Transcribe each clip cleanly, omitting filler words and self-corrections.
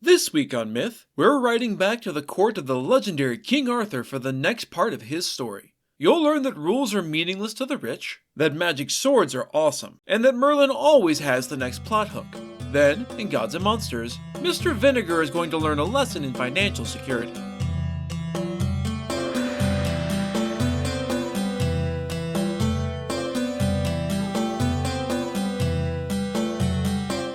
This week on Myth, we're riding back to the court of the legendary King Arthur for the next part of his story. You'll learn that rules are meaningless to the rich, that magic swords are awesome, and that Merlin always has the next plot hook. Then, in Gods and Monsters, Mr. Vinegar is going to learn a lesson in financial security.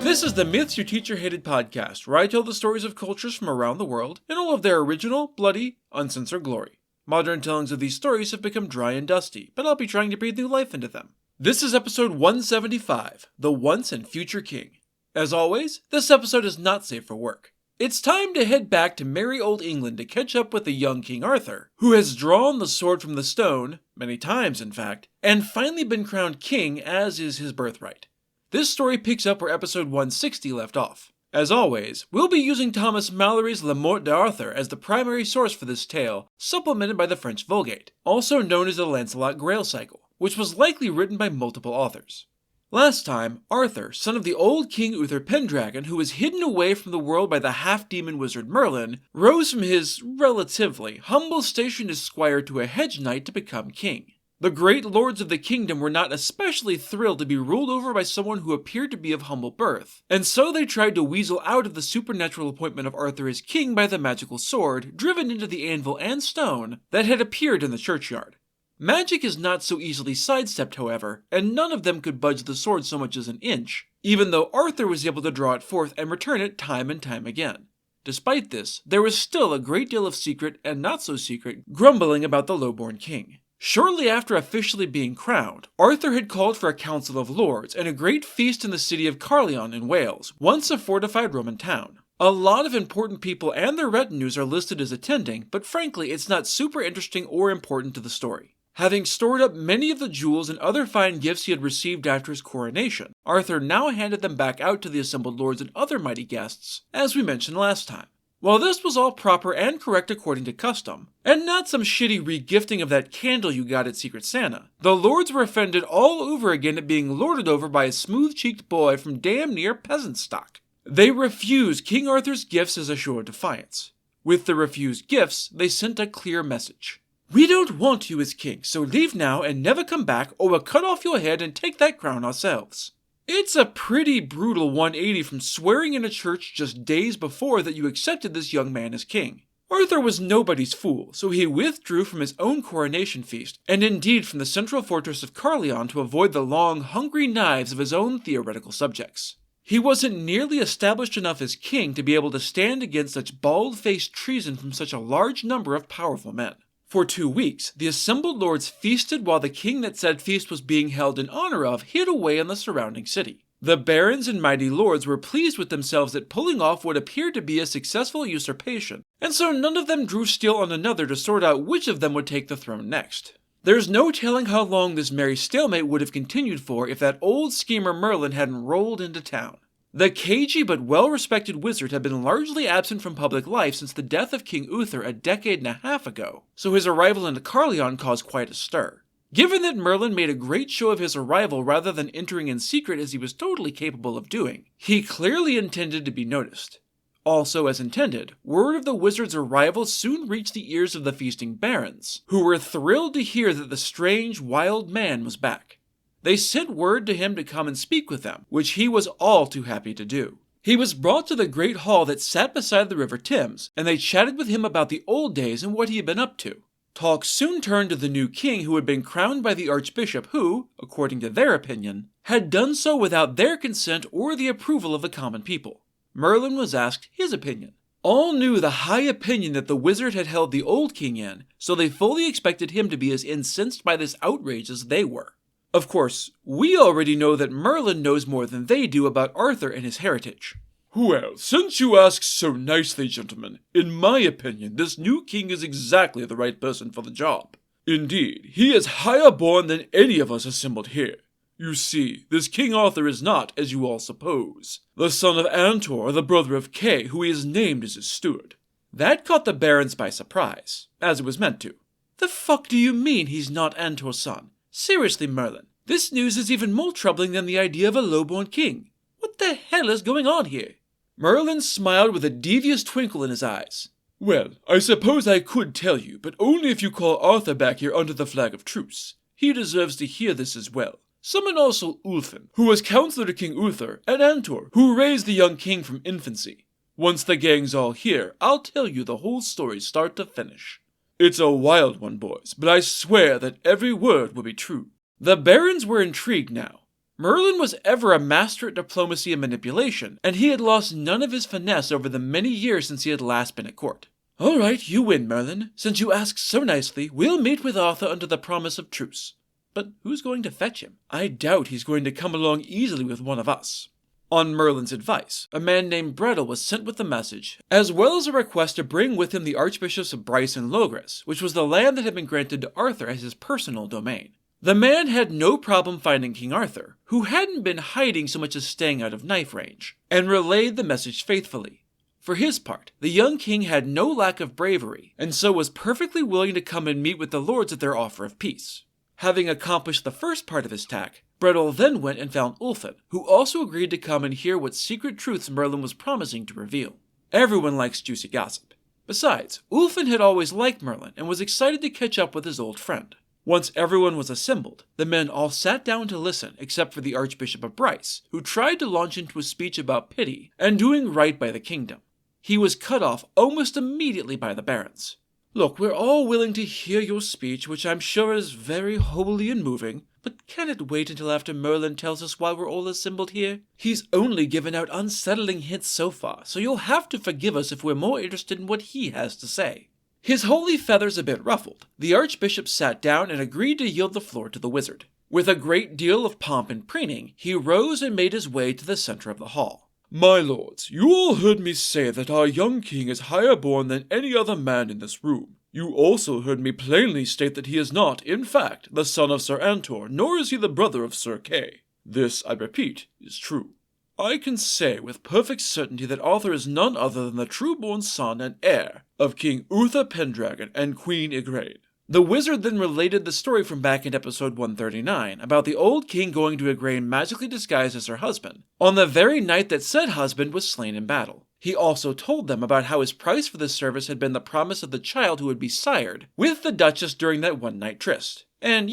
This is the Myths Your Teacher Hated podcast, where I tell the stories of cultures from around the world in all of their original, bloody, uncensored glory. Modern tellings of these stories have become dry and dusty, but I'll be trying to breathe new life into them. This is episode 175, The Once and Future King. As always, this episode is not safe for work. It's time to head back to merry old England to catch up with the young King Arthur, who has drawn the sword from the stone, many times in fact, and finally been crowned king as is his birthright. This story picks up where episode 160 left off. As always, we'll be using Thomas Malory's La Morte d'Arthur as the primary source for this tale, supplemented by the French Vulgate, also known as the Lancelot Grail Cycle, which was likely written by multiple authors. Last time, Arthur, son of the old King Uther Pendragon, who was hidden away from the world by the half-demon wizard Merlin, rose from his, relatively, humble station as squire to a hedge knight to become king. The great lords of the kingdom were not especially thrilled to be ruled over by someone who appeared to be of humble birth, and so they tried to weasel out of the supernatural appointment of Arthur as king by the magical sword, driven into the anvil and stone, that had appeared in the churchyard. Magic is not so easily sidestepped, however, and none of them could budge the sword so much as an inch, even though Arthur was able to draw it forth and return it time and time again. Despite this, there was still a great deal of secret and not so secret grumbling about the lowborn king. Shortly after officially being crowned, Arthur had called for a council of lords and a great feast in the city of Caerleon in Wales, once a fortified Roman town. A lot of important people and their retinues are listed as attending, but frankly it's not super interesting or important to the story. Having stored up many of the jewels and other fine gifts he had received after his coronation, Arthur now handed them back out to the assembled lords and other mighty guests, as we mentioned last time. While this was all proper and correct according to custom, and not some shitty regifting of that candle you got at Secret Santa, the lords were offended all over again at being lorded over by a smooth-cheeked boy from damn near peasant stock. They refused King Arthur's gifts as a show of defiance. With the refused gifts, they sent a clear message. "We don't want you as king, so leave now and never come back, or we'll cut off your head and take that crown ourselves." It's a pretty brutal 180 from swearing in a church just days before that you accepted this young man as king. Arthur was nobody's fool, so he withdrew from his own coronation feast, and indeed from the central fortress of Caerleon to avoid the long, hungry knives of his own theoretical subjects. He wasn't nearly established enough as king to be able to stand against such bald-faced treason from such a large number of powerful men. For 2 weeks, the assembled lords feasted while the king that said feast was being held in honor of hid away in the surrounding city. The barons and mighty lords were pleased with themselves at pulling off what appeared to be a successful usurpation, and so none of them drew steel on another to sort out which of them would take the throne next. There's no telling how long this merry stalemate would have continued for if that old schemer Merlin hadn't rolled into town. The cagey but well-respected wizard had been largely absent from public life since the death of King Uther a decade and a half ago, so his arrival into Caerleon caused quite a stir. Given that Merlin made a great show of his arrival rather than entering in secret as he was totally capable of doing, he clearly intended to be noticed. Also, as intended, word of the wizard's arrival soon reached the ears of the feasting barons, who were thrilled to hear that the strange, wild man was back. They sent word to him to come and speak with them, which he was all too happy to do. He was brought to the great hall that sat beside the River Thames, and they chatted with him about the old days and what he had been up to. Talk soon turned to the new king who had been crowned by the archbishop who, according to their opinion, had done so without their consent or the approval of the common people. Merlin was asked his opinion. All knew the high opinion that the wizard had held the old king in, so they fully expected him to be as incensed by this outrage as they were. Of course, we already know that Merlin knows more than they do about Arthur and his heritage. "Well, since you ask so nicely, gentlemen, in my opinion, this new king is exactly the right person for the job. Indeed, he is higher born than any of us assembled here. You see, this King Arthur is not, as you all suppose, the son of Antor, the brother of Kay, who he is named as his steward." That caught the barons by surprise, as it was meant to. "The fuck do you mean he's not Antor's son? Seriously, Merlin, this news is even more troubling than the idea of a lowborn king. What the hell is going on here?" Merlin smiled with a devious twinkle in his eyes. "Well, I suppose I could tell you, but only if you call Arthur back here under the flag of truce. He deserves to hear this as well. Summon also Ulfin, who was counselor to King Uther, and Antor, who raised the young king from infancy. Once the gang's all here, I'll tell you the whole story start to finish. It's a wild one, boys, but I swear that every word will be true." The barons were intrigued now. Merlin was ever a master at diplomacy and manipulation, and he had lost none of his finesse over the many years since he had last been at court. "All right, you win, Merlin. Since you ask so nicely, we'll meet with Arthur under the promise of truce. But who's going to fetch him? I doubt he's going to come along easily with one of us." On Merlin's advice, a man named Brettel was sent with the message, as well as a request to bring with him the archbishops of Bryce and Logres, which was the land that had been granted to Arthur as his personal domain. The man had no problem finding King Arthur, who hadn't been hiding so much as staying out of knife range, and relayed the message faithfully. For his part, the young king had no lack of bravery, and so was perfectly willing to come and meet with the lords at their offer of peace. Having accomplished the first part of his task, Brettel then went and found Ulfin, who also agreed to come and hear what secret truths Merlin was promising to reveal. Everyone likes juicy gossip. Besides, Ulfin had always liked Merlin and was excited to catch up with his old friend. Once everyone was assembled, the men all sat down to listen except for the Archbishop of Bryce, who tried to launch into a speech about pity and doing right by the kingdom. He was cut off almost immediately by the barons. "Look, we're all willing to hear your speech, which I'm sure is very holy and moving, but can it wait until after Merlin tells us why we're all assembled here? He's only given out unsettling hints so far, so you'll have to forgive us if we're more interested in what he has to say." His holy feathers a bit ruffled, the archbishop sat down and agreed to yield the floor to the wizard. With a great deal of pomp and preening, he rose and made his way to the center of the hall. "My lords, you all heard me say that our young king is higher born than any other man in this room. You also heard me plainly state that he is not, in fact, the son of Sir Antor, nor is he the brother of Sir Kay. This, I repeat, is true. I can say with perfect certainty that Arthur is none other than the true-born son and heir of King Uther Pendragon and Queen Igraine." The wizard then related the story from back in episode 139 about the old king going to Igraine magically disguised as her husband, on the very night that said husband was slain in battle. He also told them about how his price for this service had been the promise of the child who would be sired with the Duchess during that one-night tryst, and,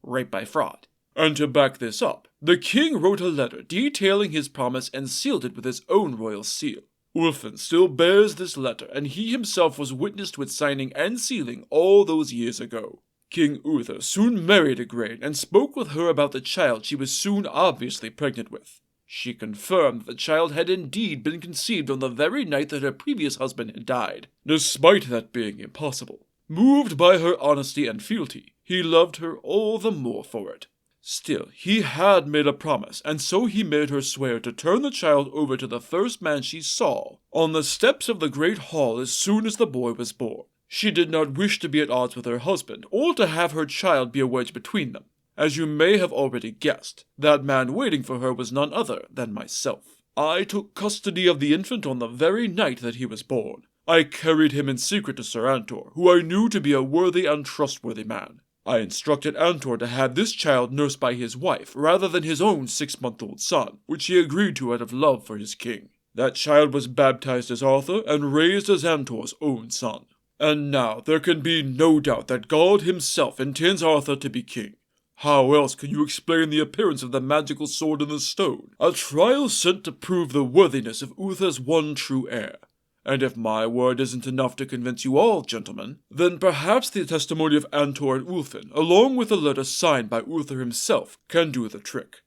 rape by fraud. And to back this up, the king wrote a letter detailing his promise and sealed it with his own royal seal. Ulfin still bears this letter, and he himself was witness to its signing and sealing all those years ago. King Uther soon married Igraine and spoke with her about the child she was soon obviously pregnant with. She confirmed that the child had indeed been conceived on the very night that her previous husband had died, despite that being impossible. Moved by her honesty and fealty, he loved her all the more for it. Still, he had made a promise, and so he made her swear to turn the child over to the first man she saw on the steps of the great hall as soon as the boy was born. She did not wish to be at odds with her husband, or to have her child be a wedge between them. As you may have already guessed, that man waiting for her was none other than myself. I took custody of the infant on the very night that he was born. I carried him in secret to Sir Antor, who I knew to be a worthy and trustworthy man. I instructed Antor to have this child nursed by his wife rather than his own 6-month-old son, which he agreed to out of love for his king. That child was baptized as Arthur and raised as Antor's own son. And now there can be no doubt that God himself intends Arthur to be king. How else can you explain the appearance of the magical sword in the stone, a trial sent to prove the worthiness of Uther's one true heir? And if my word isn't enough to convince you all, gentlemen, then perhaps the testimony of Antor and Ulfin, along with a letter signed by Uther himself, can do the trick."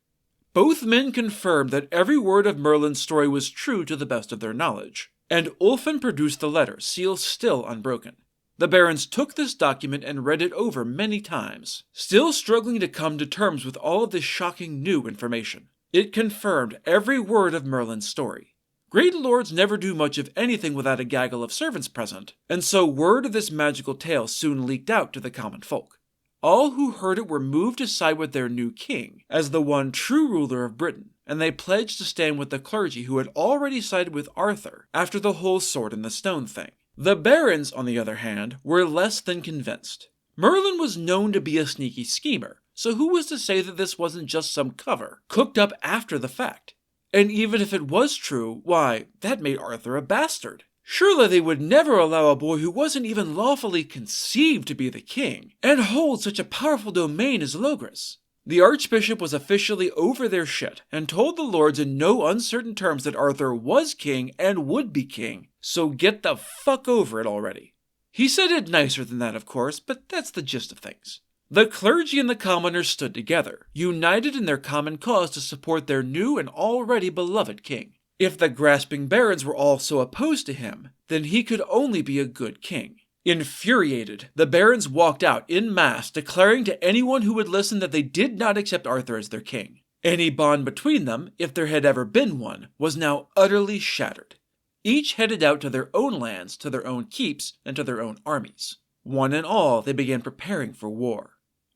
Both men confirmed that every word of Merlin's story was true to the best of their knowledge, and Ulfin produced the letter, seal still unbroken. The barons took this document and read it over many times, still struggling to come to terms with all of this shocking new information. It confirmed every word of Merlin's story. Great lords never do much of anything without a gaggle of servants present, and so word of this magical tale soon leaked out to the common folk. All who heard it were moved to side with their new king as the one true ruler of Britain, and they pledged to stand with the clergy who had already sided with Arthur after the whole sword in the stone thing. The barons, on the other hand, were less than convinced. Merlin was known to be a sneaky schemer, so who was to say that this wasn't just some cover, cooked up after the fact? And even if it was true, why, that made Arthur a bastard. Surely they would never allow a boy who wasn't even lawfully conceived to be the king, and hold such a powerful domain as Logres. The archbishop was officially over their shit, and told the lords in no uncertain terms that Arthur was king and would be king, so get the fuck over it already. He said it nicer than that, of course, but that's the gist of things. The clergy and the commoners stood together, united in their common cause to support their new and already beloved king. If the grasping barons were all so opposed to him, then he could only be a good king. Infuriated, the barons walked out en masse, declaring to anyone who would listen that they did not accept Arthur as their king. Any bond between them, if there had ever been one, was now utterly shattered. Each headed out to their own lands, to their own keeps, and to their own armies. One and all, they began preparing for war.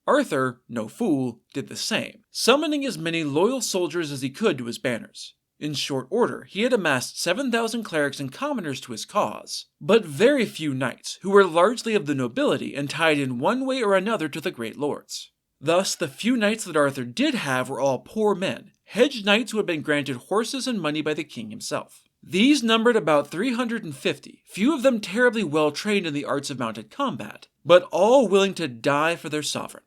Arthur, no fool, did the same, summoning as many loyal soldiers as he could to his banners. In short order, he had amassed 7,000 clerics and commoners to his cause, but very few knights, who were largely of the nobility and tied in one way or another to the great lords. Thus, the few knights that Arthur did have were all poor men, hedged knights who had been granted horses and money by the king himself. These numbered about 350, few of them terribly well trained in the arts of mounted combat, but all willing to die for their sovereign.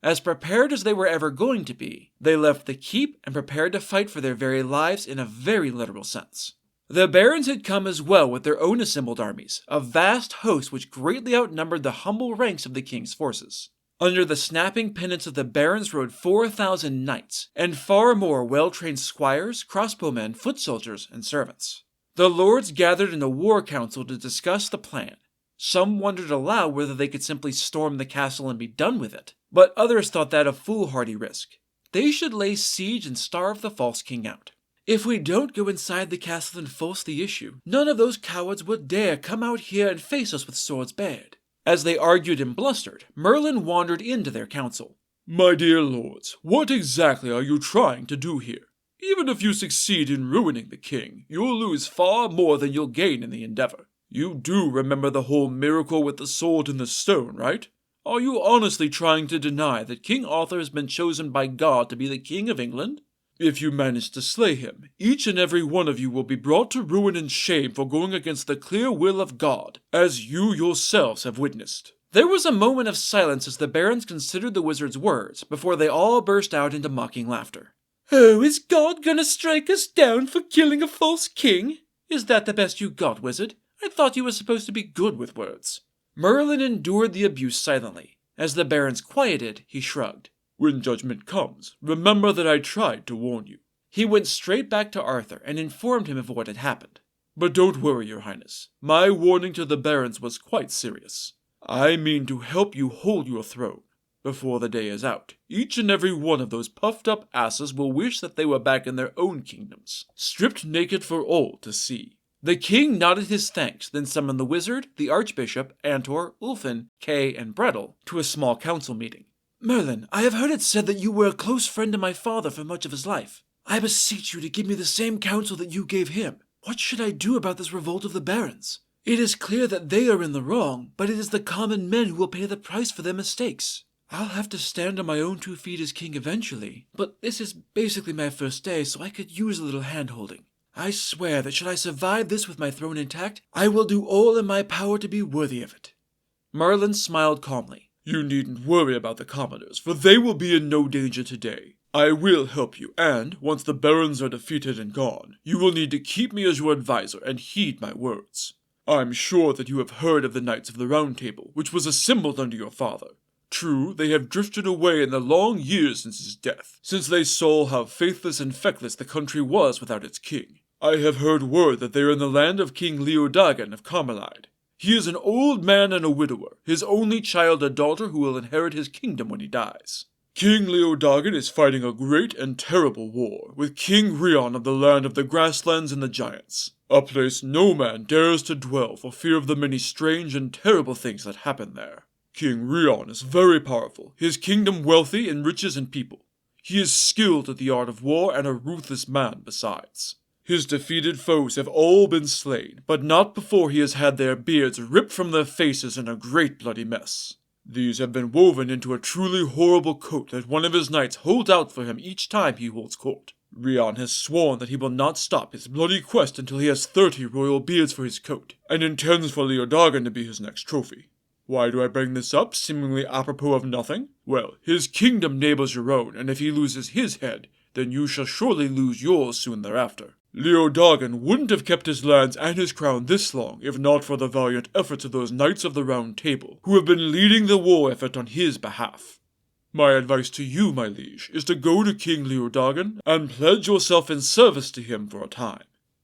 As prepared as they were ever going to be, they left the keep and prepared to fight for their very lives in a very literal sense. The barons had come as well with their own assembled armies, a vast host which greatly outnumbered the humble ranks of the king's forces. Under the snapping pennants of the barons rode 4,000 knights, and far more well-trained squires, crossbowmen, foot soldiers, and servants. The lords gathered in a war council to discuss the plan. Some wondered aloud whether they could simply storm the castle and be done with it, but others thought that a foolhardy risk. They should lay siege and starve the false king out. If we don't go inside the castle and force the issue, none of those cowards would dare come out here and face us with swords bared. As they argued and blustered, Merlin wandered into their council. My dear lords, what exactly are you trying to do here? Even if you succeed in ruining the king, you'll lose far more than you'll gain in the endeavor. You do remember the whole miracle with the sword and the stone, right? Are you honestly trying to deny that King Arthur has been chosen by God to be the King of England? If you manage to slay him, each and every one of you will be brought to ruin and shame for going against the clear will of God, as you yourselves have witnessed. There was a moment of silence as the barons considered the wizard's words, before they all burst out into mocking laughter. Oh, is God gonna strike us down for killing a false king? Is that the best you got, wizard? I thought you were supposed to be good with words. Merlin endured the abuse silently. As the barons quieted, he shrugged. When judgment comes, remember that I tried to warn you. He went straight back to Arthur and informed him of what had happened. But don't worry, your highness. My warning to the barons was quite serious. I mean to help you hold your throne. Before the day is out, each and every one of those puffed-up asses will wish that they were back in their own kingdoms, stripped naked for all to see. The king nodded his thanks, then summoned the wizard, the archbishop, Antor, Ulfin, Kay, and Brettel to a small council meeting. Merlin, I have heard it said that you were a close friend to my father for much of his life. I beseech you to give me the same counsel that you gave him. What should I do about this revolt of the barons? It is clear that they are in the wrong, but it is the common men who will pay the price for their mistakes. I'll have to stand on my own 2 feet as king eventually, but this is basically my first day, so I could use a little hand-holding. I swear that should I survive this with my throne intact, I will do all in my power to be worthy of it. Merlin smiled calmly. You needn't worry about the commoners, for they will be in no danger today. I will help you, and, once the barons are defeated and gone, you will need to keep me as your advisor and heed my words. I'm sure that you have heard of the Knights of the Round Table, which was assembled under your father. True, they have drifted away in the long years since his death, since they saw how faithless and feckless the country was without its king. I have heard word that they are in the land of King Leodagan of Carmelide. He is an old man and a widower, his only child a daughter who will inherit his kingdom when he dies. King Leodagan is fighting a great and terrible war with King Rion of the land of the grasslands and the giants, a place no man dares to dwell for fear of the many strange and terrible things that happen there. King Rion is very powerful, his kingdom wealthy in riches and people. He is skilled at the art of war and a ruthless man besides. His defeated foes have all been slain, but not before he has had their beards ripped from their faces in a great bloody mess. These have been woven into a truly horrible coat that one of his knights holds out for him each time he holds court. Rion has sworn that he will not stop his bloody quest until he has 30 royal beards for his coat, and intends for Leodagan to be his next trophy. Why do I bring this up, seemingly apropos of nothing? Well, his kingdom neighbors your own, and if he loses his head, then you shall surely lose yours soon thereafter. Leodagan wouldn't have kept his lands and his crown this long if not for the valiant efforts of those Knights of the Round Table, who have been leading the war effort on his behalf. My advice to you, my liege, is to go to King Leodagan and pledge yourself in service to him for a time.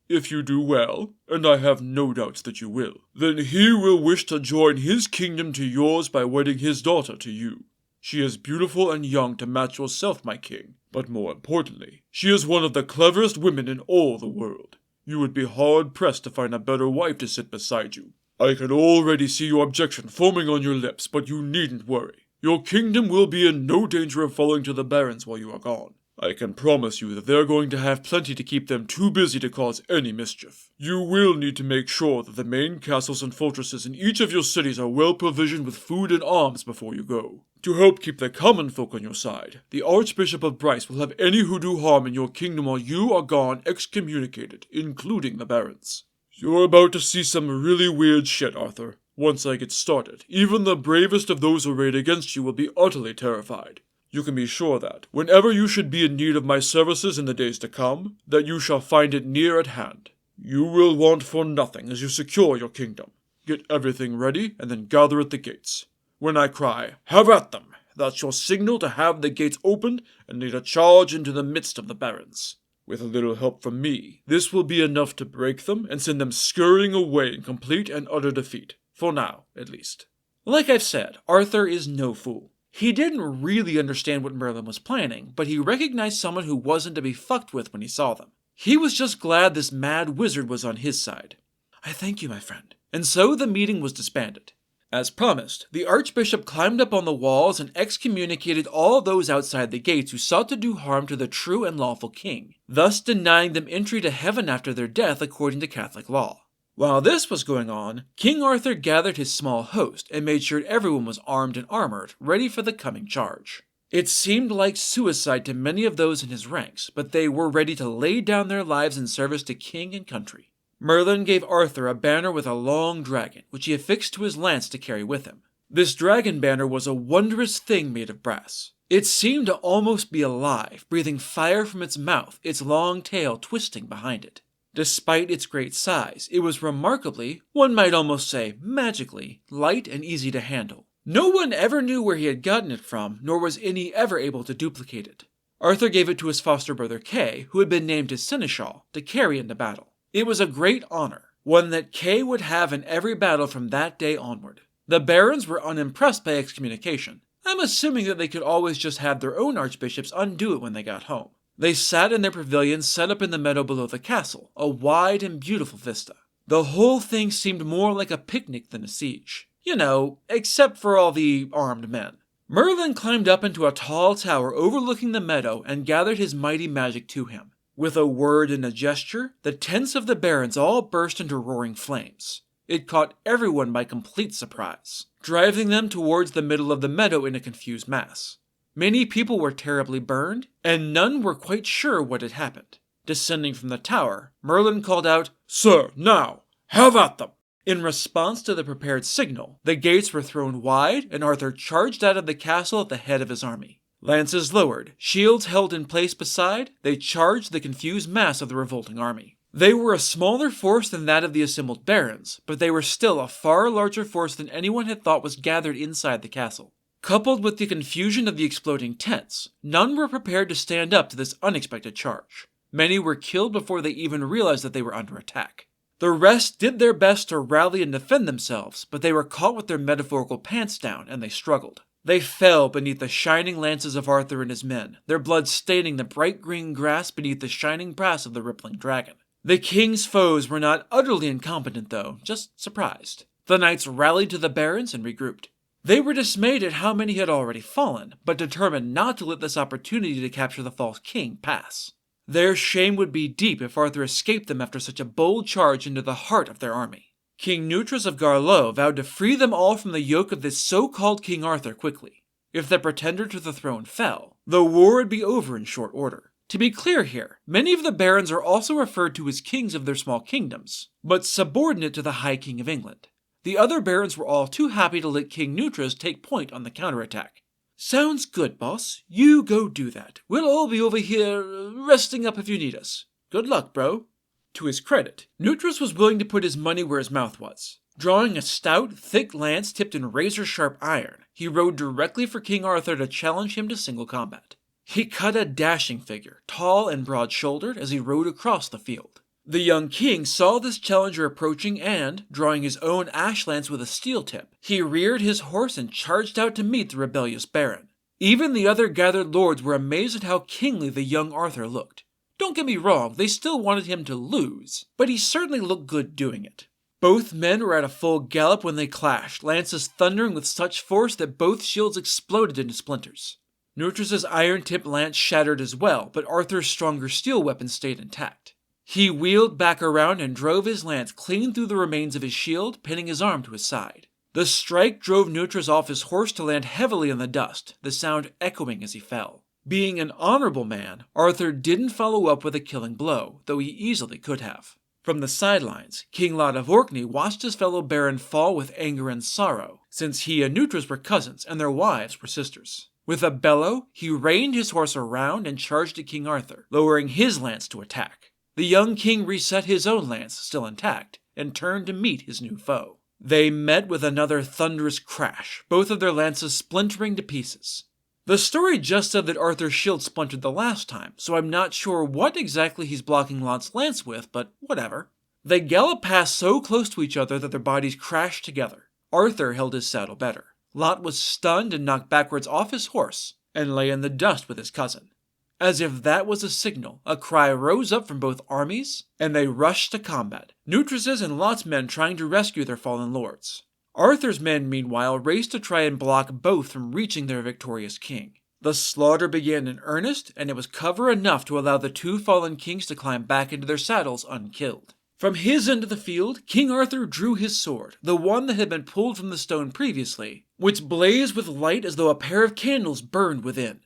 If you do well, and I have no doubts that you will, then he will wish to join his kingdom to yours by wedding his daughter to you. She is beautiful and young to match yourself, my king, but more importantly, she is one of the cleverest women in all the world. You would be hard-pressed to find a better wife to sit beside you. I can already see your objection forming on your lips, but you needn't worry. Your kingdom will be in no danger of falling to the barons while you are gone. I can promise you that they're going to have plenty to keep them too busy to cause any mischief. You will need to make sure that the main castles and fortresses in each of your cities are well provisioned with food and arms before you go. To help keep the common folk on your side, the Archbishop of Bryce will have any who do harm in your kingdom while you are gone excommunicated, including the barons. You're about to see some really weird shit, Arthur. Once I get started, even the bravest of those arrayed against you will be utterly terrified. You can be sure that, whenever you should be in need of my services in the days to come, that you shall find it near at hand. You will want for nothing as you secure your kingdom. Get everything ready, and then gather at the gates. When I cry, have at them, that's your signal to have the gates opened and lead a charge into the midst of the barons. With a little help from me, this will be enough to break them and send them scurrying away in complete and utter defeat. For now, at least. Like I've said, Arthur is no fool. He didn't really understand what Merlin was planning, but he recognized someone who wasn't to be fucked with when he saw them. He was just glad this mad wizard was on his side. I thank you, my friend. And so the meeting was disbanded. As promised, the Archbishop climbed up on the walls and excommunicated all those outside the gates who sought to do harm to the true and lawful king, thus denying them entry to heaven after their death according to Catholic law. While this was going on, King Arthur gathered his small host and made sure everyone was armed and armored, ready for the coming charge. It seemed like suicide to many of those in his ranks, but they were ready to lay down their lives in service to king and country. Merlin gave Arthur a banner with a long dragon, which he affixed to his lance to carry with him. This dragon banner was a wondrous thing made of brass. It seemed to almost be alive, breathing fire from its mouth, its long tail twisting behind it. Despite its great size, it was remarkably, one might almost say magically, light and easy to handle. No one ever knew where he had gotten it from, nor was any ever able to duplicate it. Arthur gave it to his foster brother Kay, who had been named his seneschal, to carry into battle. It was a great honor, one that Kay would have in every battle from that day onward. The barons were unimpressed by excommunication. I'm assuming that they could always just have their own archbishops undo it when they got home. They sat in their pavilions set up in the meadow below the castle, a wide and beautiful vista. The whole thing seemed more like a picnic than a siege. You know, except for all the armed men. Merlin climbed up into a tall tower overlooking the meadow and gathered his mighty magic to him. With a word and a gesture, the tents of the barons all burst into roaring flames. It caught everyone by complete surprise, driving them towards the middle of the meadow in a confused mass. Many people were terribly burned, and none were quite sure what had happened. Descending from the tower, Merlin called out, "Sir, now, have at them!" In response to the prepared signal, the gates were thrown wide, and Arthur charged out of the castle at the head of his army. Lances lowered, shields held in place beside, they charged the confused mass of the revolting army. They were a smaller force than that of the assembled barons, but they were still a far larger force than anyone had thought was gathered inside the castle. Coupled with the confusion of the exploding tents, none were prepared to stand up to this unexpected charge. Many were killed before they even realized that they were under attack. The rest did their best to rally and defend themselves, but they were caught with their metaphorical pants down, and they struggled. They fell beneath the shining lances of Arthur and his men, their blood staining the bright green grass beneath the shining brass of the rippling dragon. The king's foes were not utterly incompetent, though, just surprised. The knights rallied to the barons and regrouped. They were dismayed at how many had already fallen, but determined not to let this opportunity to capture the false king pass. Their shame would be deep if Arthur escaped them after such a bold charge into the heart of their army. King Neutrus of Garlot vowed to free them all from the yoke of this so-called King Arthur quickly. If the pretender to the throne fell, the war would be over in short order. To be clear here, many of the barons are also referred to as kings of their small kingdoms, but subordinate to the High King of England. The other barons were all too happy to let King Nutras take point on the counterattack. "Sounds good, boss. You go do that. We'll all be over here resting up if you need us. Good luck, bro." To his credit, Nutras was willing to put his money where his mouth was. Drawing a stout, thick lance tipped in razor-sharp iron, he rode directly for King Arthur to challenge him to single combat. He cut a dashing figure, tall and broad-shouldered, as he rode across the field. The young king saw this challenger approaching and, drawing his own ash lance with a steel tip, he reared his horse and charged out to meet the rebellious baron. Even the other gathered lords were amazed at how kingly the young Arthur looked. Don't get me wrong, they still wanted him to lose, but he certainly looked good doing it. Both men were at a full gallop when they clashed, lances thundering with such force that both shields exploded into splinters. Nutras's iron-tipped lance shattered as well, but Arthur's stronger steel weapon stayed intact. He wheeled back around and drove his lance clean through the remains of his shield, pinning his arm to his side. The strike drove Nutras off his horse to land heavily in the dust, the sound echoing as he fell. Being an honorable man, Arthur didn't follow up with a killing blow, though he easily could have. From the sidelines, King Lot of Orkney watched his fellow baron fall with anger and sorrow, since he and Nutras were cousins and their wives were sisters. With a bellow, he reined his horse around and charged at King Arthur, lowering his lance to attack. The young king reset his own lance, still intact, and turned to meet his new foe. They met with another thunderous crash, both of their lances splintering to pieces. The story just said that Arthur's shield splintered the last time, so I'm not sure what exactly he's blocking Lot's lance with, but whatever. They galloped past so close to each other that their bodies crashed together. Arthur held his saddle better. Lot was stunned and knocked backwards off his horse, and lay in the dust with his cousin. As if that was a signal, a cry rose up from both armies, and they rushed to combat, Nutras's and Lot's men trying to rescue their fallen lords. Arthur's men, meanwhile, raced to try and block both from reaching their victorious king. The slaughter began in earnest, and it was cover enough to allow the two fallen kings to climb back into their saddles unkilled. From his end of the field, King Arthur drew his sword, the one that had been pulled from the stone previously, which blazed with light as though a pair of candles burned within.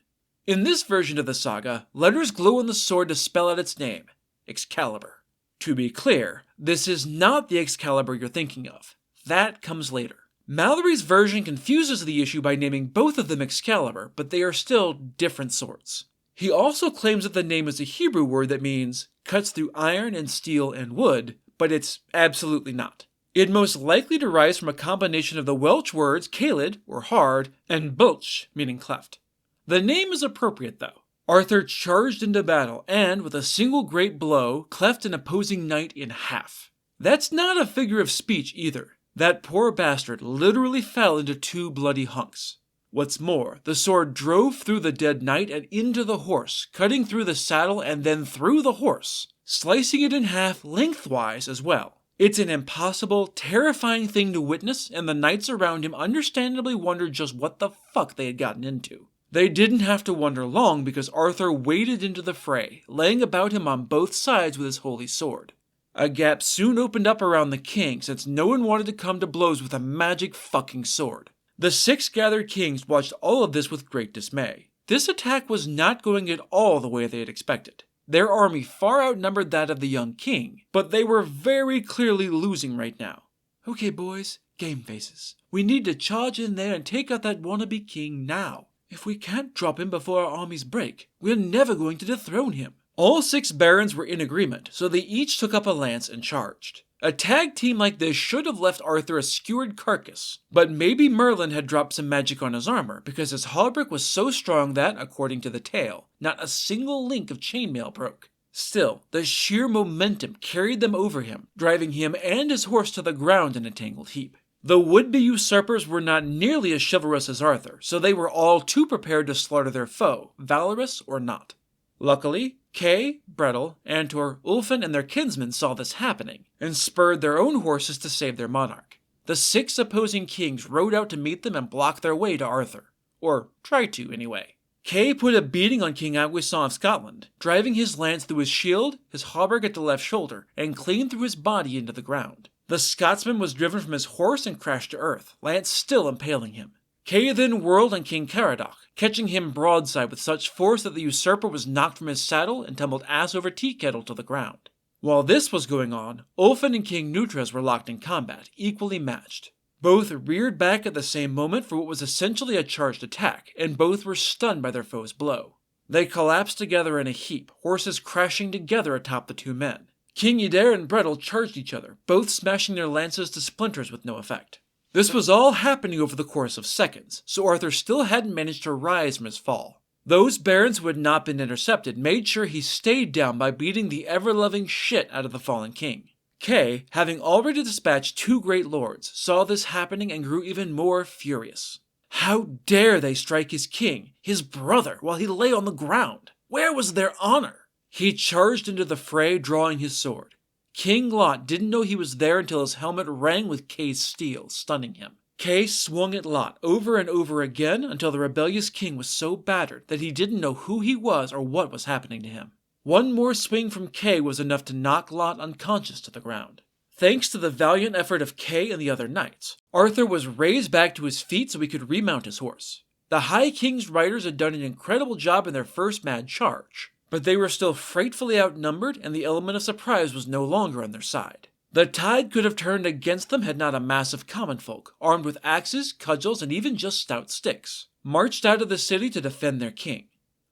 In this version of the saga, letters glow on the sword to spell out its name, Excalibur. To be clear, this is not the Excalibur you're thinking of. That comes later. Mallory's version confuses the issue by naming both of them Excalibur, but they are still different swords. He also claims that the name is a Hebrew word that means cuts through iron and steel and wood, but it's absolutely not. It most likely derives from a combination of the Welsh words Caelid, or hard, and bulch, meaning cleft. The name is appropriate, though. Arthur charged into battle and, with a single great blow, cleft an opposing knight in half. That's not a figure of speech either. That poor bastard literally fell into two bloody hunks. What's more, the sword drove through the dead knight and into the horse, cutting through the saddle and then through the horse, slicing it in half lengthwise as well. It's an impossible, terrifying thing to witness, and the knights around him understandably wondered just what the fuck they had gotten into. They didn't have to wonder long because Arthur waded into the fray, laying about him on both sides with his holy sword. A gap soon opened up around the king since no one wanted to come to blows with a magic fucking sword. The 6 gathered kings watched all of this with great dismay. This attack was not going at all the way they had expected. Their army far outnumbered that of the young king, but they were very clearly losing right now. Okay boys, game faces. We need to charge in there and take out that wannabe king now. If we can't drop him before our armies break, we're never going to dethrone him. All 6 barons were in agreement, so they each took up a lance and charged. A tag team like this should have left Arthur a skewered carcass, but maybe Merlin had dropped some magic on his armor because his hauberk was so strong that, according to the tale, not a single link of chainmail broke. Still, the sheer momentum carried them over him, driving him and his horse to the ground in a tangled heap. The would-be usurpers were not nearly as chivalrous as Arthur, so they were all too prepared to slaughter their foe, valorous or not. Luckily, Kay, Brettel, Antor, Ulfin, and their kinsmen saw this happening, and spurred their own horses to save their monarch. The 6 opposing kings rode out to meet them and block their way to Arthur. Or tried to, anyway. Kay put a beating on King Aguisan of Scotland, driving his lance through his shield, his hauberk at the left shoulder, and clean through his body into the ground. The Scotsman was driven from his horse and crashed to earth, lance still impaling him. Kay then whirled on King Caradoc, catching him broadside with such force that the usurper was knocked from his saddle and tumbled ass over tea kettle to the ground. While this was going on, Ulfin and King Nutres were locked in combat, equally matched. Both reared back at the same moment for what was essentially a charged attack, and both were stunned by their foe's blow. They collapsed together in a heap, horses crashing together atop the two men. King Ydair and Brettel charged each other, both smashing their lances to splinters with no effect. This was all happening over the course of seconds, so Arthur still hadn't managed to rise from his fall. Those barons who had not been intercepted made sure he stayed down by beating the ever-loving shit out of the fallen king. Kay, having already dispatched 2 great lords, saw this happening and grew even more furious. How dare they strike his king, his brother, while he lay on the ground? Where was their honor? He charged into the fray, drawing his sword. King Lot didn't know he was there until his helmet rang with Kay's steel, stunning him. Kay swung at Lot over and over again until the rebellious king was so battered that he didn't know who he was or what was happening to him. One more swing from Kay was enough to knock Lot unconscious to the ground. Thanks to the valiant effort of Kay and the other knights, Arthur was raised back to his feet so he could remount his horse. The High King's riders had done an incredible job in their first mad charge, but they were still frightfully outnumbered and the element of surprise was no longer on their side. The tide could have turned against them had not a mass of common folk, armed with axes, cudgels, and even just stout sticks, marched out of the city to defend their king.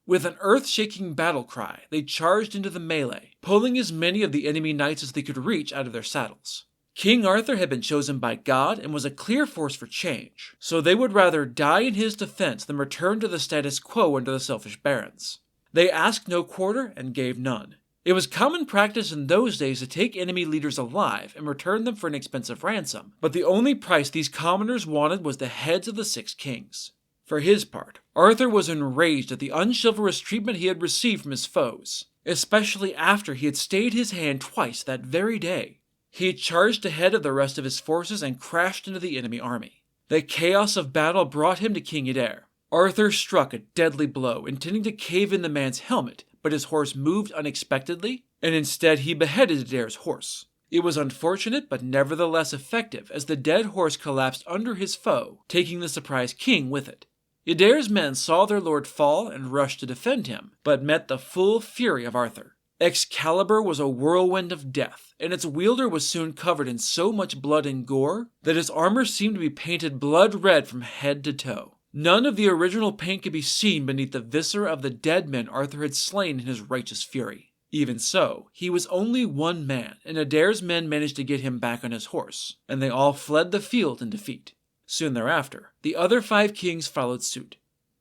With an earth-shaking battle cry, they charged into the melee, pulling as many of the enemy knights as they could reach out of their saddles. King Arthur had been chosen by God and was a clear force for change, so they would rather die in his defense than return to the status quo under the selfish barons. They asked no quarter and gave none. It was common practice in those days to take enemy leaders alive and return them for an expensive ransom, but the only price these commoners wanted was the heads of the 6 kings. For his part, Arthur was enraged at the unchivalrous treatment he had received from his foes, especially after he had stayed his hand twice that very day. He charged ahead of the rest of his forces and crashed into the enemy army. The chaos of battle brought him to King Ydair. Arthur struck a deadly blow, intending to cave in the man's helmet, but his horse moved unexpectedly, and instead he beheaded Ydair's horse. It was unfortunate, but nevertheless effective, as the dead horse collapsed under his foe, taking the surprised king with it. Ydair's men saw their lord fall and rushed to defend him, but met the full fury of Arthur. Excalibur was a whirlwind of death, and its wielder was soon covered in so much blood and gore that his armor seemed to be painted blood red from head to toe. None of the original paint could be seen beneath the viscera of the dead men Arthur had slain in his righteous fury. Even so, he was only one man, and Ydair's men managed to get him back on his horse, and they all fled the field in defeat. Soon thereafter, the other 5 kings followed suit.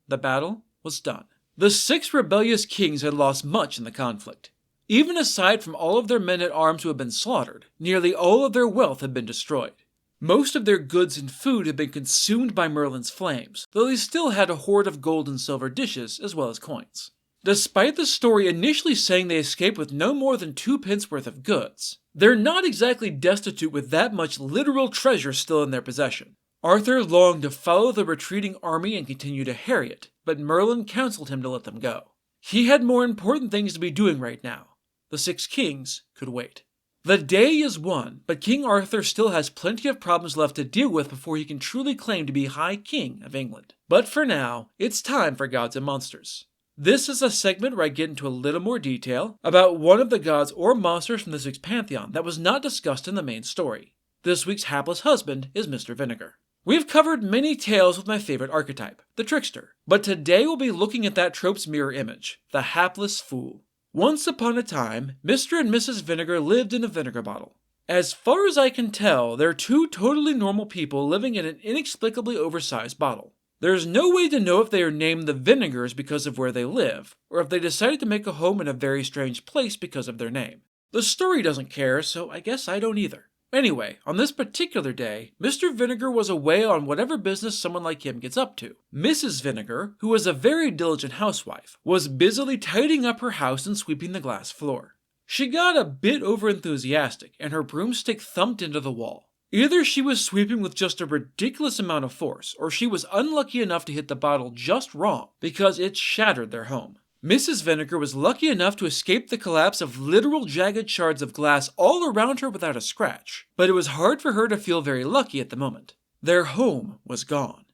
The battle was done. The 6 rebellious kings had lost much in the conflict. Even aside from all of their men-at-arms who had been slaughtered, nearly all of their wealth had been destroyed. Most of their goods and food had been consumed by Merlin's flames, though they still had a hoard of gold and silver dishes as well as coins. Despite the story initially saying they escaped with no more than 2 pence worth of goods, they're not exactly destitute with that much literal treasure still in their possession. Arthur longed to follow the retreating army and continue to harry it, but Merlin counseled him to let them go. He had more important things to be doing right now. The 6 kings could wait. The day is won, but King Arthur still has plenty of problems left to deal with before he can truly claim to be High King of England. But for now, it's time for Gods and Monsters. This is a segment where I get into a little more detail about one of the gods or monsters from this week's pantheon that was not discussed in the main story. This week's hapless husband is Mr. Vinegar. We've covered many tales with my favorite archetype, the trickster, but today we'll be looking at that trope's mirror image, the hapless fool. Once upon a time, Mr. and Mrs. Vinegar lived in a vinegar bottle. As far as I can tell, they're 2 totally normal people living in an inexplicably oversized bottle. There's no way to know if they are named the Vinegars because of where they live, or if they decided to make a home in a very strange place because of their name. The story doesn't care, so I guess I don't either. Anyway, on this particular day, Mr. Vinegar was away on whatever business someone like him gets up to. Mrs. Vinegar, who was a very diligent housewife, was busily tidying up her house and sweeping the glass floor. She got a bit overenthusiastic, and her broomstick thumped into the wall. Either she was sweeping with just a ridiculous amount of force, or she was unlucky enough to hit the bottle just wrong, because it shattered their home. Mrs. Vinegar was lucky enough to escape the collapse of literal jagged shards of glass all around her without a scratch, but it was hard for her to feel very lucky at the moment. Their home was gone.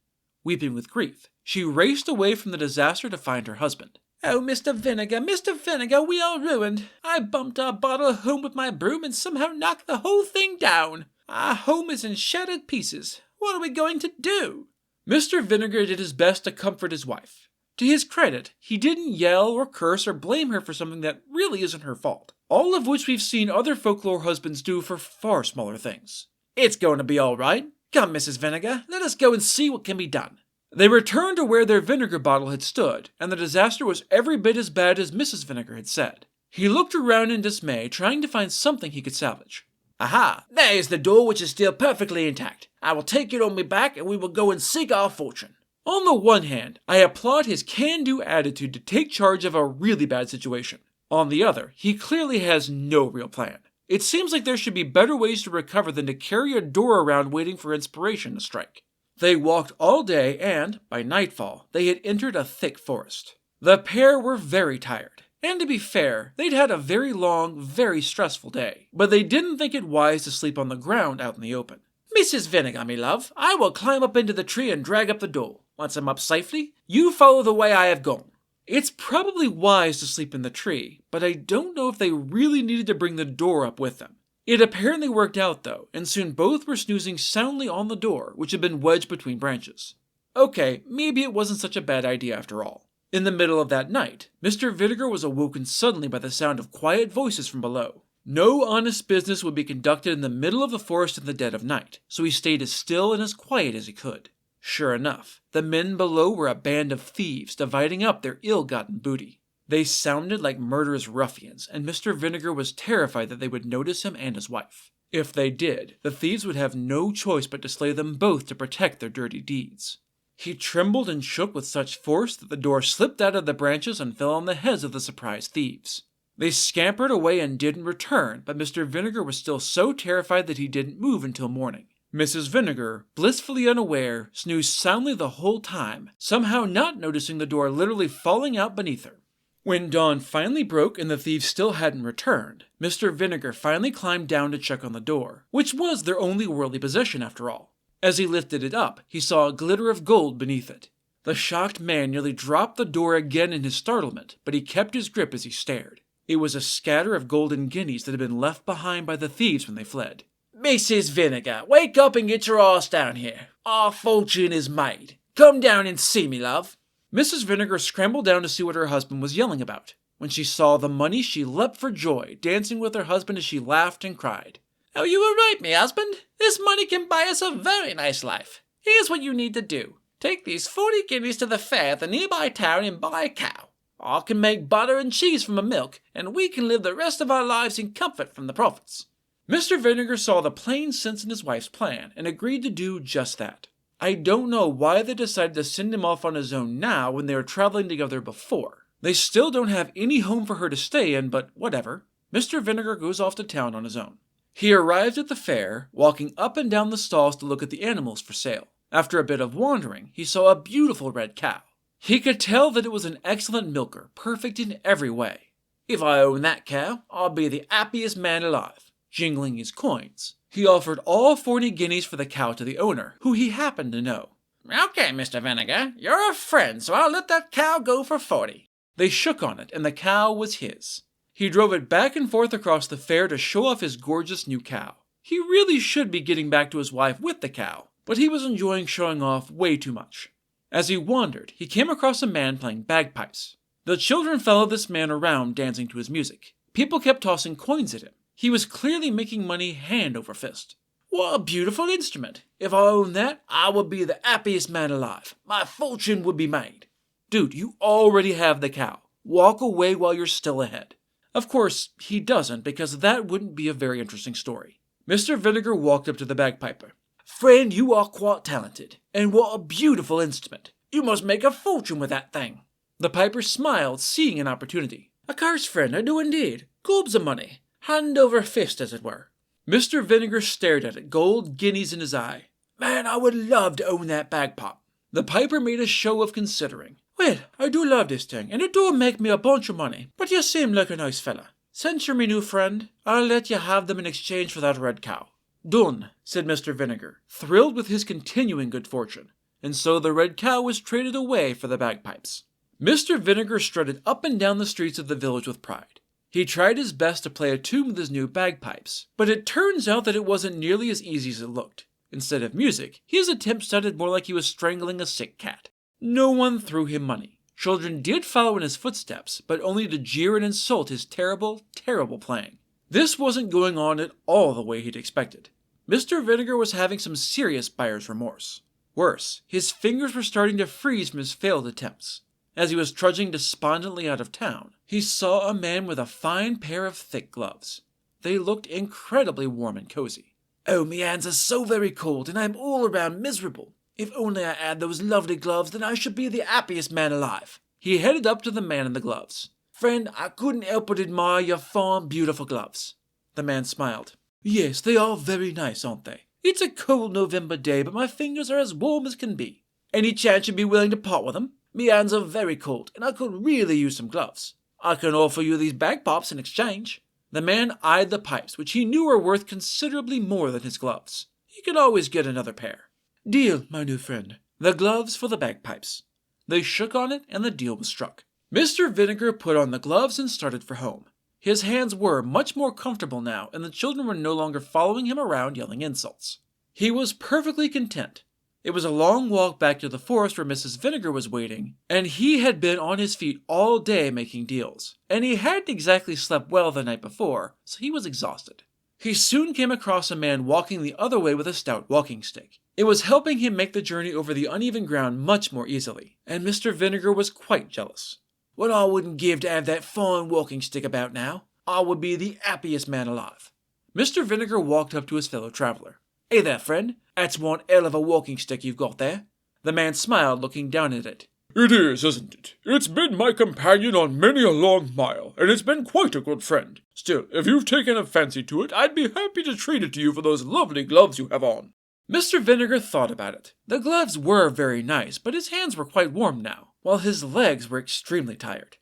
Weeping with grief, she raced away from the disaster to find her husband. "Oh, Mr. Vinegar, we are ruined. I bumped our bottle home with my broom and somehow knocked the whole thing down. Our home is in shattered pieces. What are we going to do?" Mr. Vinegar did his best to comfort his wife. To his credit, he didn't yell or curse or blame her for something that really isn't her fault, all of which we've seen other folklore husbands do for far smaller things. "It's going to be all right. Come, Mrs. Vinegar, let us go and see what can be done." They returned to where their vinegar bottle had stood, and the disaster was every bit as bad as Mrs. Vinegar had said. He looked around in dismay, trying to find something he could salvage. "Aha! There is the door, which is still perfectly intact. I will take it on my back, and we will go and seek our fortune." On the one hand, I applaud his can-do attitude to take charge of a really bad situation. On the other, he clearly has no real plan. It seems like there should be better ways to recover than to carry a door around waiting for inspiration to strike. They walked all day and, by nightfall, they had entered a thick forest. The pair were very tired, and to be fair, they'd had a very long, very stressful day, but they didn't think it wise to sleep on the ground out in the open. "Mrs. Vinegar, me love, I will climb up into the tree and drag up the door. Once I'm up safely, you follow the way I have gone." It's probably wise to sleep in the tree, but I don't know if they really needed to bring the door up with them. It apparently worked out though, and soon both were snoozing soundly on the door, which had been wedged between branches. Okay, maybe it wasn't such a bad idea after all. In the middle of that night, Mr. Vinegar was awoken suddenly by the sound of quiet voices from below. No honest business would be conducted in the middle of the forest in the dead of night, so he stayed as still and as quiet as he could. Sure enough, the men below were a band of thieves dividing up their ill-gotten booty. They sounded like murderous ruffians, and Mr. Vinegar was terrified that they would notice him and his wife. If they did, the thieves would have no choice but to slay them both to protect their dirty deeds. He trembled and shook with such force that the door slipped out of the branches and fell on the heads of the surprised thieves. They scampered away and didn't return, but Mr. Vinegar was still so terrified that he didn't move until morning. Mrs. Vinegar, blissfully unaware, snoozed soundly the whole time, somehow not noticing the door literally falling out beneath her. When dawn finally broke and the thieves still hadn't returned, Mr. Vinegar finally climbed down to check on the door, which was their only worldly possession after all. As he lifted it up, he saw a glitter of gold beneath it. The shocked man nearly dropped the door again in his startlement, but he kept his grip as he stared. It was a scatter of golden guineas that had been left behind by the thieves when they fled. "Mrs. Vinegar, wake up and get your ass down here. Our fortune is made. Come down and see me, love." Mrs. Vinegar scrambled down to see what her husband was yelling about. When she saw the money, she leapt for joy, dancing with her husband as she laughed and cried. "Oh, you were right, me husband. This money can buy us a very nice life. Here's what you need to do. Take these 40 guineas to the fair at the nearby town and buy a cow. I can make butter and cheese from her milk, and we can live the rest of our lives in comfort from the profits." Mr. Vinegar saw the plain sense in his wife's plan and agreed to do just that. I don't know why they decided to send him off on his own now when they were traveling together before. They still don't have any home for her to stay in, but whatever. Mr. Vinegar goes off to town on his own. He arrived at the fair, walking up and down the stalls to look at the animals for sale. After a bit of wandering, he saw a beautiful red cow. He could tell that it was an excellent milker, perfect in every way. "If I own that cow, I'll be the happiest man alive." Jingling his coins, he offered all 40 guineas for the cow to the owner, who he happened to know. "Okay, Mr. Vinegar, you're a friend, so I'll let that cow go for 40. They shook on it, and the cow was his. He drove it back and forth across the fair to show off his gorgeous new cow. He really should be getting back to his wife with the cow, but he was enjoying showing off way too much. As he wandered, he came across a man playing bagpipes. The children followed this man around, dancing to his music. People kept tossing coins at him. He was clearly making money hand over fist. "What a beautiful instrument! If I owned that, I would be the happiest man alive. My fortune would be made." Dude, you already have the cow. Walk away while you're still ahead. Of course, he doesn't, because that wouldn't be a very interesting story. Mr. Vinegar walked up to the bagpiper. "Friend, you are quite talented, and what a beautiful instrument. You must make a fortune with that thing." The piper smiled, seeing an opportunity. "Of course, friend, I do indeed. Gobs of money. Hand over fist, as it were." Mr. Vinegar stared at it, gold guineas in his eye. "Man, I would love to own that bagpipe." The piper made a show of considering. "Well, I do love this thing, and it do make me a bunch of money, but you seem like a nice fella. Since you're me new friend, I'll let you have them in exchange for that red cow." "Done," said Mr. Vinegar, thrilled with his continuing good fortune. and so the red cow was traded away for the bagpipes. Mr. Vinegar strutted up and down the streets of the village with pride. He tried his best to play a tune with his new bagpipes, but it turns out that it wasn't nearly as easy as it looked. Instead of music, his attempt sounded more like he was strangling a sick cat. No one threw him money. Children did follow in his footsteps, but only to jeer and insult his terrible, terrible playing. This wasn't going on at all the way he'd expected. Mr. Vinegar was having some serious buyer's remorse. Worse, his fingers were starting to freeze from his failed attempts. As he was trudging despondently out of town, he saw a man with a fine pair of thick gloves. They looked incredibly warm and cozy. "Oh, me hands are so very cold, and I'm all around miserable. If only I had those lovely gloves, then I should be the happiest man alive." He headed up to the man in the gloves. "Friend, I couldn't help but admire your fine, beautiful gloves." The man smiled. "Yes, they are very nice, aren't they? It's a cold November day, but my fingers are as warm as can be. Any chance you'd be willing to part with them? Me hands are very cold, and I could really use some gloves. I can offer you these bagpipes in exchange." The man eyed the pipes, which he knew were worth considerably more than his gloves. He could always get another pair. "Deal, my new friend. The gloves for the bagpipes." They shook on it, and the deal was struck. Mr. Vinegar put on the gloves and started for home. His hands were much more comfortable now, and the children were no longer following him around yelling insults. He was perfectly content. It was a long walk back to the forest where Mrs. Vinegar was waiting, and he had been on his feet all day making deals, and he hadn't exactly slept well the night before, so he was exhausted. He soon came across a man walking the other way with a stout walking stick. It was helping him make the journey over the uneven ground much more easily, and Mr. Vinegar was quite jealous. "What I wouldn't give to have that fine walking stick about now. I would be the happiest man alive." Mr. Vinegar walked up to his fellow traveler. "Hey there, friend. That's one hell of a walking stick you've got there." The man smiled, looking down at it. "It is, isn't it? It's been my companion on many a long mile, and it's been quite a good friend. Still, if you've taken a fancy to it, I'd be happy to trade it to you for those lovely gloves you have on." Mr. Vinegar thought about it. The gloves were very nice, but his hands were quite warm now, while his legs were extremely tired.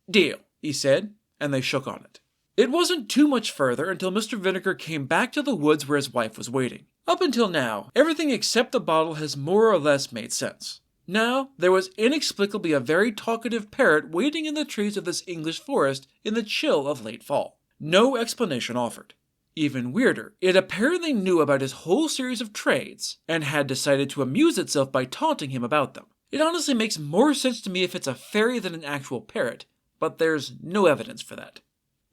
"Deal," he said, and they shook on it. It wasn't too much further until Mr. Vinegar came back to the woods where his wife was waiting. Up until now, everything except the bottle has more or less made sense. Now, there was inexplicably a very talkative parrot waiting in the trees of this English forest in the chill of late fall. No explanation offered. Even weirder, it apparently knew about his whole series of trades, and had decided to amuse itself by taunting him about them. It honestly makes more sense to me if it's a fairy than an actual parrot, but there's no evidence for that.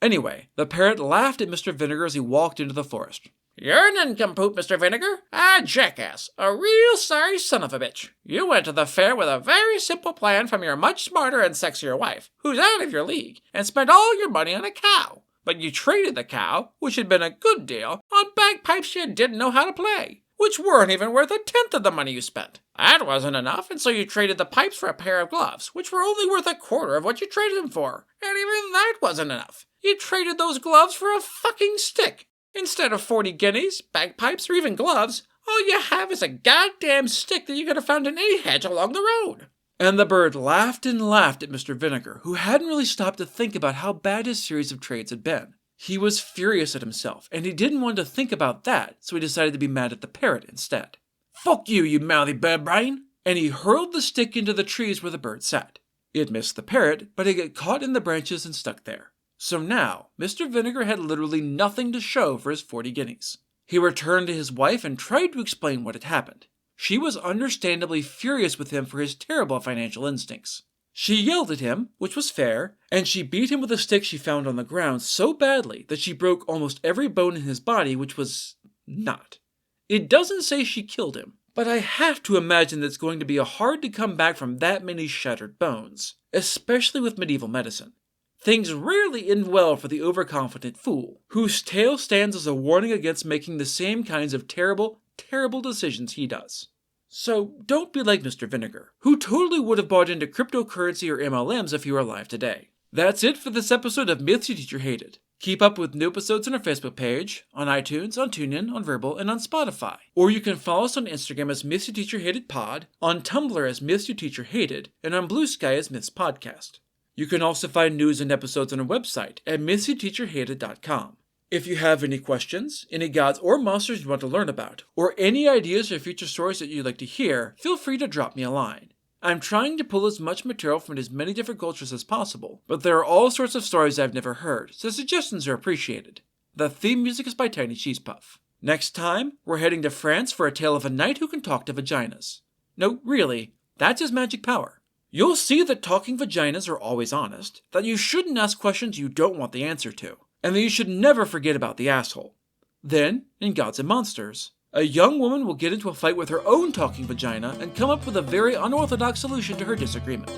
Anyway, the parrot laughed at Mr. Vinegar as he walked into the forest. "You're an nincompoop, Mr. Vinegar. Ah, jackass. A real sorry son of a bitch. You went to the fair with a very simple plan from your much smarter and sexier wife, who's out of your league, and spent all your money on a cow. But you traded the cow, which had been a good deal, on bagpipes you didn't know how to play, which weren't even worth a tenth of the money you spent. That wasn't enough, and so you traded the pipes for a pair of gloves, which were only worth a quarter of what you traded them for. And even that wasn't enough. You traded those gloves for a fucking stick. Instead of 40 guineas, bagpipes, or even gloves, all you have is a goddamn stick that you could have found in any hedge along the road." And the bird laughed and laughed at Mr. Vinegar, who hadn't really stopped to think about how bad his series of trades had been. He was furious at himself, and he didn't want to think about that, so he decided to be mad at the parrot instead. "Fuck you, you mouthy bird brain!" And he hurled the stick into the trees where the bird sat. It missed the parrot, but it got caught in the branches and stuck there. So now, Mr. Vinegar had literally nothing to show for his 40 guineas. He returned to his wife and tried to explain what had happened. She was understandably furious with him for his terrible financial instincts. She yelled at him, which was fair, and she beat him with a stick she found on the ground so badly that she broke almost every bone in his body, which was not. It doesn't say she killed him, but I have to imagine that it's going to be hard to come back from that many shattered bones, especially with medieval medicine. Things rarely end well for the overconfident fool, whose tale stands as a warning against making the same kinds of terrible, terrible decisions he does. So don't be like Mr. Vinegar, who totally would have bought into cryptocurrency or MLMs if he were alive today. That's it for this episode of Myths Your Teacher Hated. Keep up with new episodes on our Facebook page, on iTunes, on TuneIn, on Verbal, and on Spotify. Or you can follow us on Instagram as Myths Your Teacher Hated Pod, on Tumblr as Myths Your Teacher Hated, and on Blue Sky as Myths Podcast. You can also find news and episodes on our website at mythsyourteacherhated.com. If you have any questions, any gods or monsters you want to learn about, or any ideas for future stories that you'd like to hear, feel free to drop me a line. I'm trying to pull as much material from as many different cultures as possible, but there are all sorts of stories I've never heard, so suggestions are appreciated. The theme music is by Tiny Cheese Puff. Next time, we're heading to France for a tale of a knight who can talk to vaginas. No, really, that's his magic power. You'll see that talking vaginas are always honest, that you shouldn't ask questions you don't want the answer to, and that you should never forget about the asshole. Then, in Gods and Monsters, a young woman will get into a fight with her own talking vagina and come up with a very unorthodox solution to her disagreement.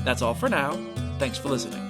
That's all for now. Thanks for listening.